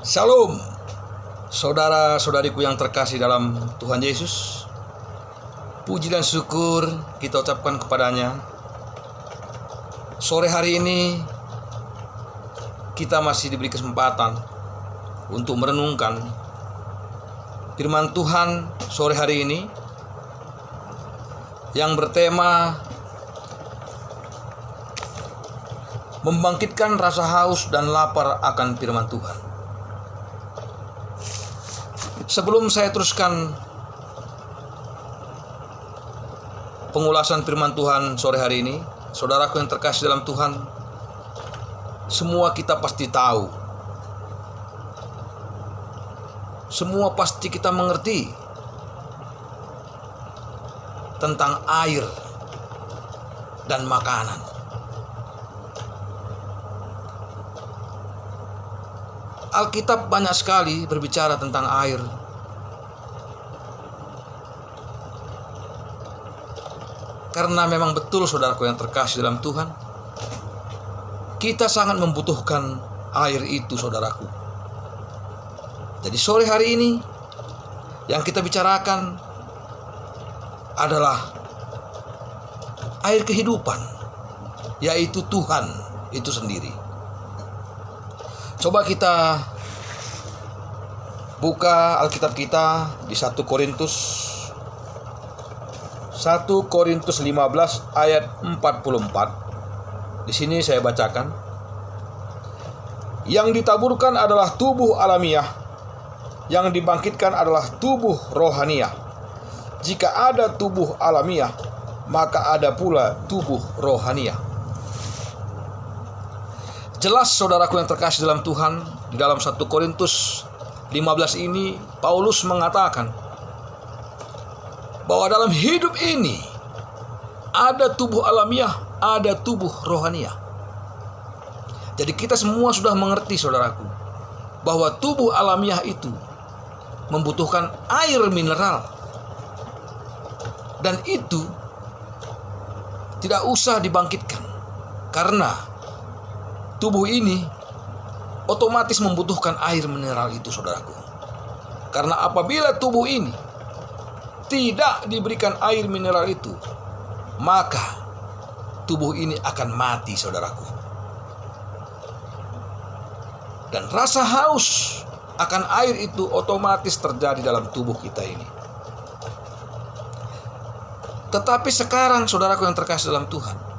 Shalom, saudara-saudariku yang terkasih dalam Tuhan Yesus. Puji dan syukur kita ucapkan kepadanya. Sore hari ini kita masih diberi kesempatan untuk merenungkan firman Tuhan sore hari ini yang bertema membangkitkan rasa haus dan lapar akan firman Tuhan. Sebelum saya teruskan pengulasan firman Tuhan sore hari ini, saudaraku yang terkasih dalam Tuhan, semua kita pasti tahu, semua pasti kita mengerti tentang air dan makanan. Alkitab banyak sekali berbicara tentang air. Karena memang betul saudaraku yang terkasih dalam Tuhan, kita sangat membutuhkan air itu saudaraku. Jadi sore hari ini yang kita bicarakan adalah air kehidupan, yaitu Tuhan itu sendiri. Coba kita buka Alkitab kita di 1 Korintus 15 ayat 44. Di sini saya bacakan. Yang ditaburkan adalah tubuh alamiah, yang dibangkitkan adalah tubuh rohaniah. Jika ada tubuh alamiah, maka ada pula tubuh rohaniah. Jelas saudaraku yang terkasih dalam Tuhan, di dalam 1 Korintus 15 ini Paulus mengatakan bahwa dalam hidup ini ada tubuh alamiah, ada tubuh rohaniah. Jadi kita semua sudah mengerti saudaraku, bahwa tubuh alamiah itu membutuhkan air mineral. Dan itu tidak usah dibangkitkan, karena tubuh ini otomatis membutuhkan air mineral itu saudaraku. Karena apabila tubuh ini tidak diberikan air mineral itu, maka tubuh ini akan mati saudaraku. Dan rasa haus akan air itu otomatis terjadi dalam tubuh kita ini. Tetapi sekarang saudaraku yang terkasih dalam Tuhan,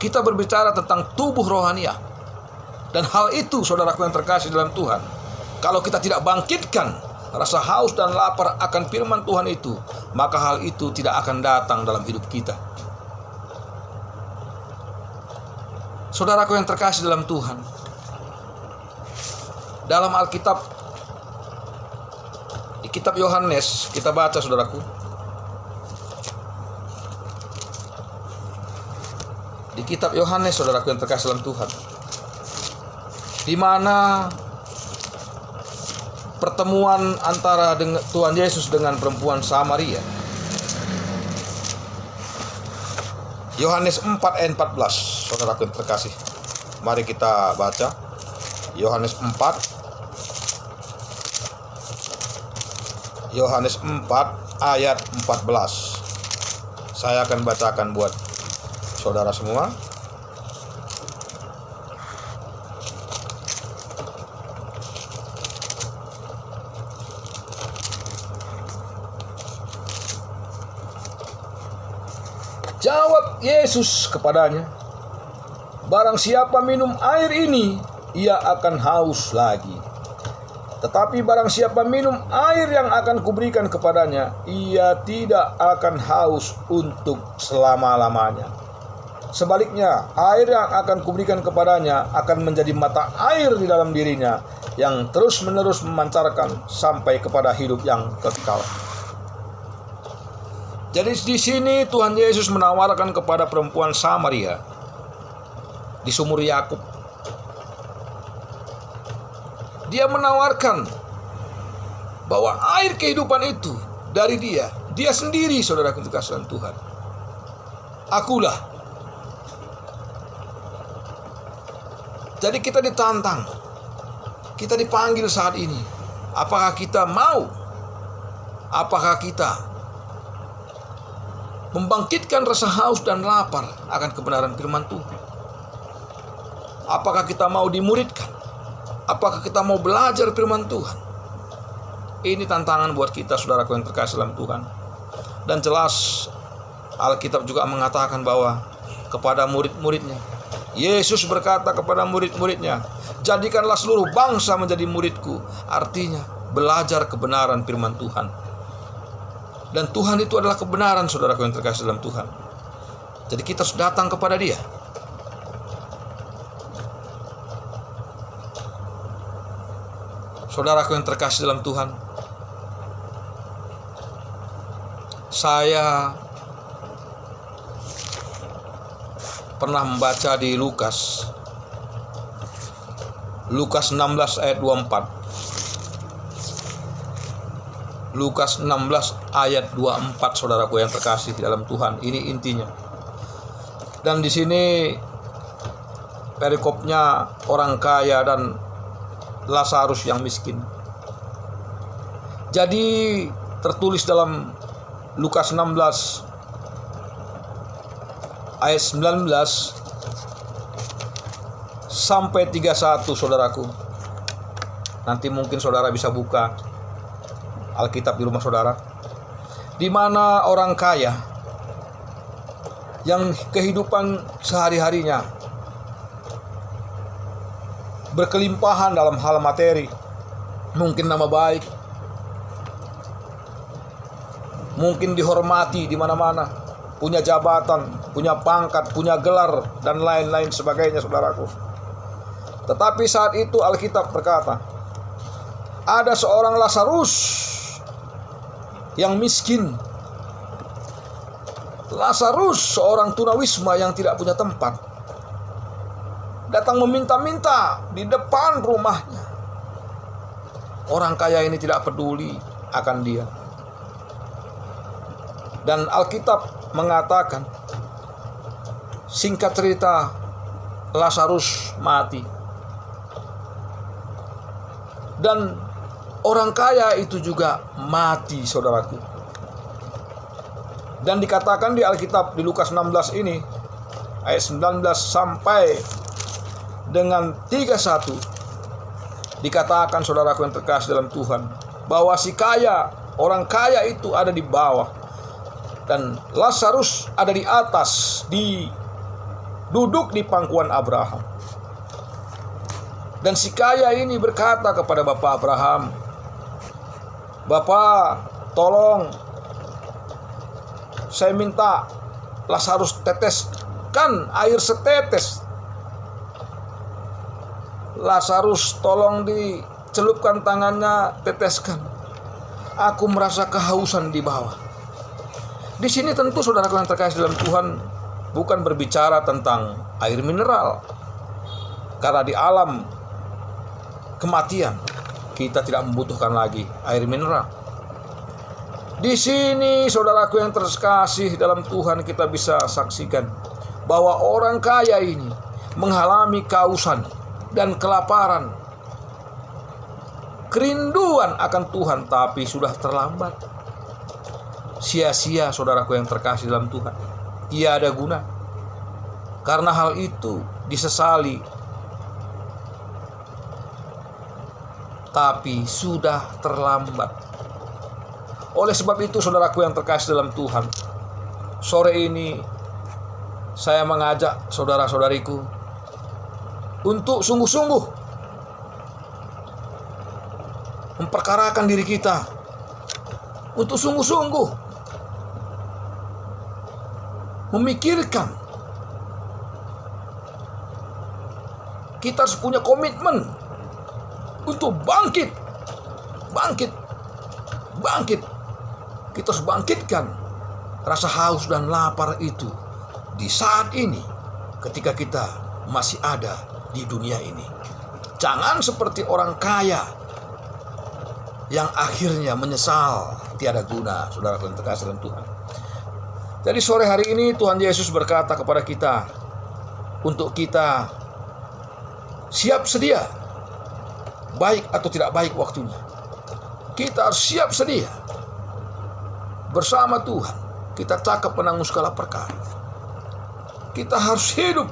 kita berbicara tentang tubuh rohaniah. Dan hal itu saudaraku yang terkasih dalam Tuhan, kalau kita tidak bangkitkan rasa haus dan lapar akan firman Tuhan itu, maka hal itu tidak akan datang dalam hidup kita. Saudaraku yang terkasih dalam Tuhan, dalam Alkitab, di kitab Yohanes, kita baca saudaraku, di kitab Yohanes saudaraku yang terkasih dalam Tuhan, di mana pertemuan antara Tuhan Yesus dengan perempuan Samaria. Yohanes 4 ayat 14, saudaraku yang terkasih. Mari kita baca Yohanes 4 ayat 14. Saya akan bacakan buat saudara semua. Jawab Yesus kepadanya, barang siapa minum air ini, ia akan haus lagi. Tetapi barang siapa minum air yang akan kuberikan kepadanya, ia tidak akan haus untuk selama-lamanya. Sebaliknya, air yang akan kuberikan kepadanya akan menjadi mata air di dalam dirinya, yang terus-menerus memancarkan sampai kepada hidup yang kekal. Jadi di sini Tuhan Yesus menawarkan kepada perempuan Samaria di sumur Yakub. Dia menawarkan bahwa air kehidupan itu dari dia sendiri, saudara terkasih Tuhan. Akulah. Jadi kita ditantang Kita dipanggil saat ini. Apakah kita mau? Apakah kita membangkitkan rasa haus dan lapar akan kebenaran firman Tuhan? Apakah kita mau dimuridkan? Apakah kita mau belajar firman Tuhan? Ini tantangan buat kita, saudaraku yang terkasih dalam Tuhan. Dan jelas Alkitab juga mengatakan bahwa kepada murid-muridnya, Yesus berkata kepada murid-muridnya, jadikanlah seluruh bangsa menjadi muridku. Artinya belajar kebenaran firman Tuhan. Dan Tuhan itu adalah kebenaran, saudaraku yang terkasih dalam Tuhan. Jadi kita harus datang kepada Dia. Saudaraku yang terkasih dalam Tuhan, saya pernah membaca di Lukas 16 ayat 24. Lukas 16 ayat 24, saudaraku yang terkasih di dalam Tuhan. Ini intinya. Dan di sini perikopnya orang kaya dan Lazarus yang miskin. Jadi tertulis dalam Lukas 16 ayat 19 sampai 31, saudaraku. Nanti mungkin saudara bisa buka Alkitab di rumah saudara, di mana orang kaya yang kehidupan sehari-harinya berkelimpahan dalam hal materi, mungkin nama baik, mungkin dihormati di mana-mana, punya jabatan, punya pangkat, punya gelar, dan lain-lain sebagainya, saudaraku. Tetapi saat itu Alkitab berkata, ada seorang Lazarus yang miskin. Lazarus, seorang tunawisma yang tidak punya tempat, datang meminta-minta di depan rumahnya. Orang kaya ini tidak peduli akan dia. Dan Alkitab mengatakan, singkat cerita, Lazarus mati. Dan orang kaya itu juga mati, saudaraku. Dan dikatakan di Alkitab di Lukas 16 ini, ayat 19 sampai dengan 31, dikatakan, saudaraku yang terkasih dalam Tuhan, bahwa si kaya, orang kaya itu ada di bawah, dan Lazarus ada di atas, duduk di pangkuan Abraham. Dan si kaya ini berkata kepada Bapak Abraham, Bapak, tolong saya minta Lazarus teteskan air setetes. Lazarus tolong dicelupkan tangannya, teteskan. Aku merasa kehausan di bawah. Di sini tentu saudaraku yang terkasih dalam Tuhan bukan berbicara tentang air mineral. Karena di alam kematian kita tidak membutuhkan lagi air mineral. Di sini saudaraku yang terkasih dalam Tuhan, kita bisa saksikan bahwa orang kaya ini mengalami kehausan dan kelaparan, kerinduan akan Tuhan, tapi sudah terlambat. Sia-sia, saudaraku yang terkasih dalam Tuhan, tiada guna. Karena hal itu disesali, tapi sudah terlambat. Oleh sebab itu, saudaraku yang terkasih dalam Tuhan, sore ini saya mengajak saudara-saudariku untuk sungguh-sungguh memperkarakan diri kita, untuk sungguh-sungguh memikirkan. Kita harus punya komitmen untuk bangkit. Kita harus bangkitkan rasa haus dan lapar itu di saat ini, ketika kita masih ada di dunia ini. Jangan seperti orang kaya yang akhirnya menyesal tiada guna, saudara yang terkasih dalam Tuhan. Jadi sore hari ini Tuhan Yesus berkata kepada kita untuk kita siap sedia baik atau tidak baik waktunya. Kita harus siap sedia bersama Tuhan. Kita cakap menanggung segala perkara. Kita harus hidup.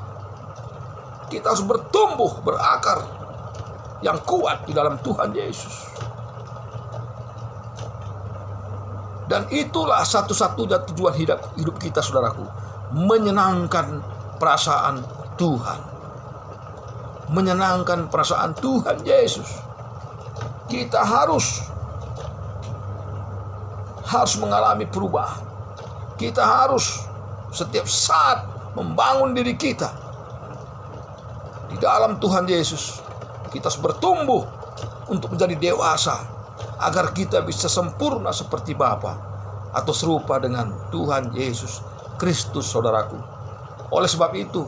Kita harus bertumbuh, berakar yang kuat di dalam Tuhan Yesus. Dan itulah satu-satunya tujuan hidup kita, saudaraku. Menyenangkan perasaan Tuhan. Menyenangkan perasaan Tuhan Yesus. Kita harus mengalami perubahan. Kita harus setiap saat membangun diri kita di dalam Tuhan Yesus. Kita harus bertumbuh untuk menjadi dewasa, agar kita bisa sempurna seperti Bapa atau serupa dengan Tuhan Yesus Kristus, saudaraku. Oleh sebab itu,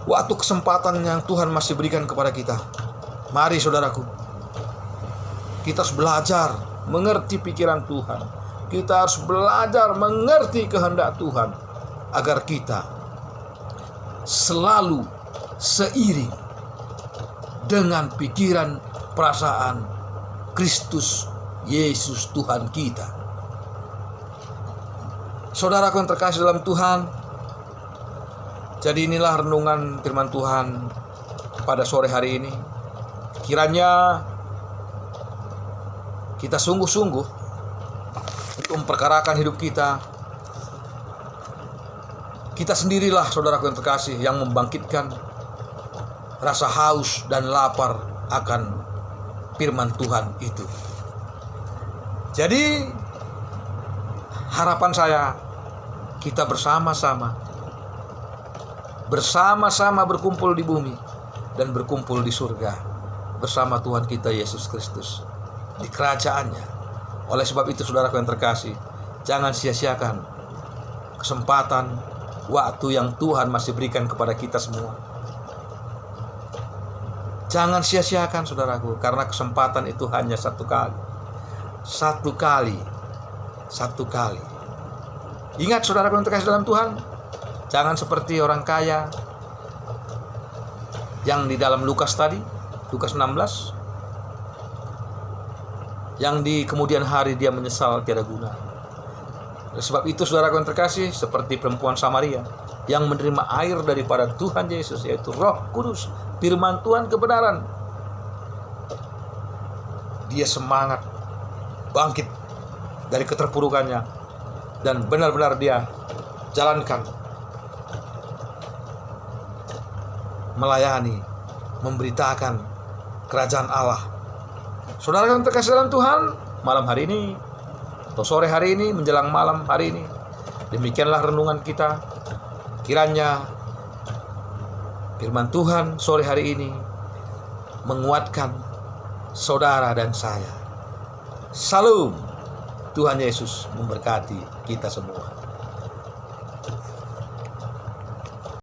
waktu kesempatan yang Tuhan masih berikan kepada kita, mari saudaraku, kita harus belajar mengerti pikiran Tuhan. Kita harus belajar mengerti kehendak Tuhan, agar kita selalu seiring dengan pikiran perasaan Kristus Yesus Tuhan kita. Saudaraku yang terkasih dalam Tuhan, jadi inilah renungan firman Tuhan pada sore hari ini. Kiranya kita sungguh-sungguh untuk memperkarakan hidup kita. Kita sendirilah, saudaraku yang terkasih, yang membangkitkan rasa haus dan lapar akan firman Tuhan itu. Jadi harapan saya, kita bersama-sama berkumpul di bumi dan berkumpul di surga bersama Tuhan kita Yesus Kristus di kerajaannya. Oleh sebab itu, saudaraku yang terkasih, jangan sia-siakan kesempatan waktu yang Tuhan masih berikan kepada kita semua. Jangan sia-siakan, saudaraku, karena kesempatan itu hanya satu kali. Satu kali. Ingat, saudaraku yang terkasih dalam Tuhan, jangan seperti orang kaya yang di dalam Lukas tadi, Lukas 16, yang di kemudian hari dia menyesal tiada guna. Oleh sebab itu, saudaraku yang terkasih, seperti perempuan Samaria yang menerima air daripada Tuhan Yesus, yaitu Roh Kudus, firman Tuhan kebenaran, dia semangat bangkit dari keterpurukannya dan benar-benar dia jalankan, melayani, memberitakan kerajaan Allah. Saudara yang terkasih dalam Tuhan, malam hari ini atau sore hari ini menjelang malam hari ini, demikianlah renungan kita. Kiranya firman Tuhan sore hari ini menguatkan saudara dan saya. Salam. Tuhan Yesus memberkati kita semua.